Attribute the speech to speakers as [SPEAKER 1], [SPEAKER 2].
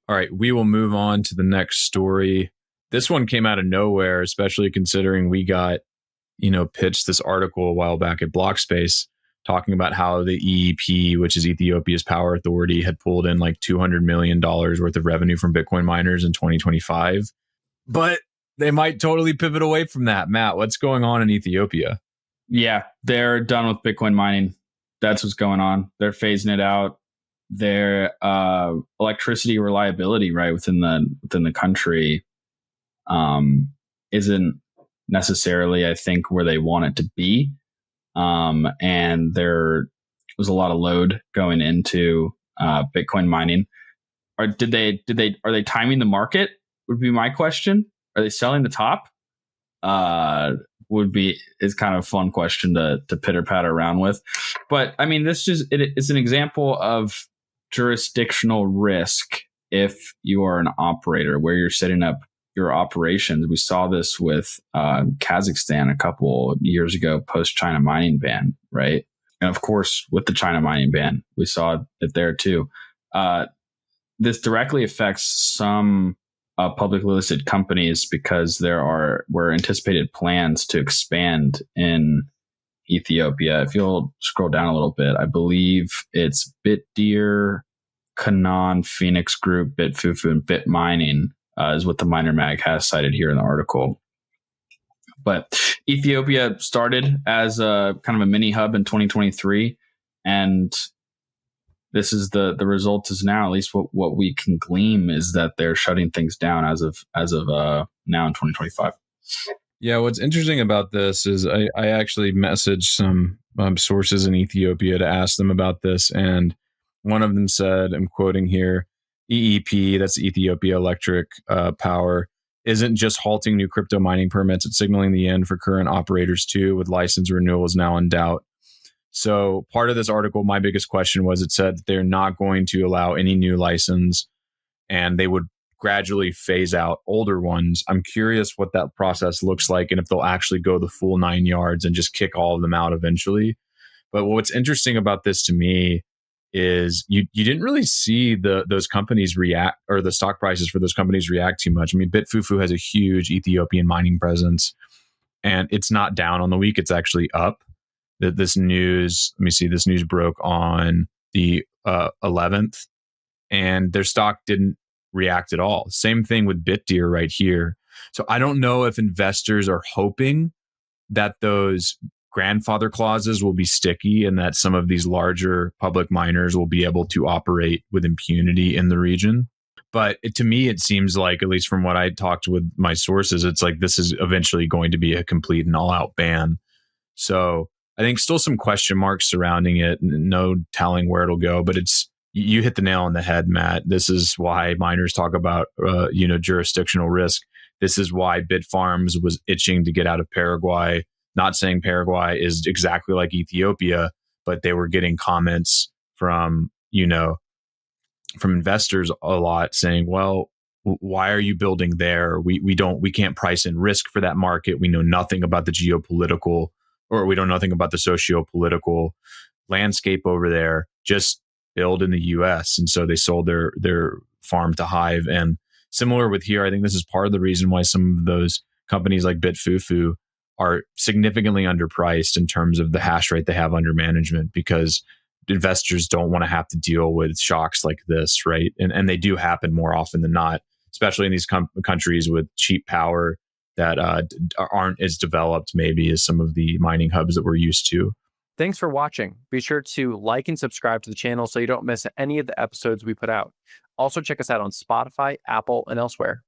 [SPEAKER 1] All right, we will move on to the next story. This one came out of nowhere, especially considering we got, pitched this article a while back at Blockspace talking about how the EEP, which is Ethiopia's power authority, had pulled in like $200 million worth of revenue from Bitcoin miners in 2025. But they might totally pivot away from that. Matt, what's going on in Ethiopia?
[SPEAKER 2] Yeah, they're done with Bitcoin mining. That's what's going on. They're phasing it out. Their electricity reliability, right, within the country, isn't necessarily, I think, where they want it to be. And there was a lot of load going into Bitcoin mining. Are they timing the market? Would be my question. Are they selling the top? Is kind of a fun question to pitter patter around with. But I mean, this is an example of jurisdictional risk if you are an operator where you're setting up your operations. We saw this with Kazakhstan a couple years ago, post China mining ban, right? And of course, with the China mining ban, we saw it there too. This directly affects some publicly listed companies because were anticipated plans to expand in Ethiopia. If you'll scroll down a little bit, I believe it's Bitdeer, Canaan, Phoenix Group, BitFuFu, and BitMining is what the Miner Mag has cited here in the article. But Ethiopia started as a kind of a mini hub in 2023, and this is the result is now, at least what we can glean, is that they're shutting things down as of now in 2025.
[SPEAKER 1] Yeah, what's interesting about this is I actually messaged some sources in Ethiopia to ask them about this, and one of them said, I'm quoting here, EEP, that's Ethiopia Electric Power, isn't just halting new crypto mining permits, it's signaling the end for current operators too, with license renewals now in doubt. So part of this article, my biggest question was, it said that they're not going to allow any new license and they would gradually phase out older ones. I'm curious what that process looks like and if they'll actually go the full 9 yards and just kick all of them out eventually. But what's interesting about this to me is you didn't really see those companies react, or the stock prices for those companies react too much. I mean, BitFuFu has a huge Ethiopian mining presence and it's not down on the week. It's actually up. This news broke on the 11th and their stock didn't react at all. Same thing with Bitdeer right here. So I don't know if investors are hoping that those grandfather clauses will be sticky and that some of these larger public miners will be able to operate with impunity in the region. But to me, it seems like, at least from what I talked with my sources, it's like this is eventually going to be a complete and all-out ban. So I think still some question marks surrounding it, no telling where it'll go, but you hit the nail on the head, Matt. This is why miners talk about, jurisdictional risk. This is why Bitfarms was itching to get out of Paraguay. Not saying Paraguay is exactly like Ethiopia, but they were getting comments from investors a lot saying, well, why are you building there? We can't price in risk for that market. We know nothing about the geopolitical, or we know nothing about the socio-political landscape over there. Just build in the US. And so they sold their farm to Hive. And similar with here, I think this is part of the reason why some of those companies like BitFuFu are significantly underpriced in terms of the hash rate they have under management, because investors don't want to have to deal with shocks like this, right? And they do happen more often than not, especially in these countries with cheap power that aren't as developed maybe as some of the mining hubs that we're used to.
[SPEAKER 3] Thanks for watching. Be sure to like and subscribe to the channel so you don't miss any of the episodes we put out. Also, check us out on Spotify, Apple, and elsewhere.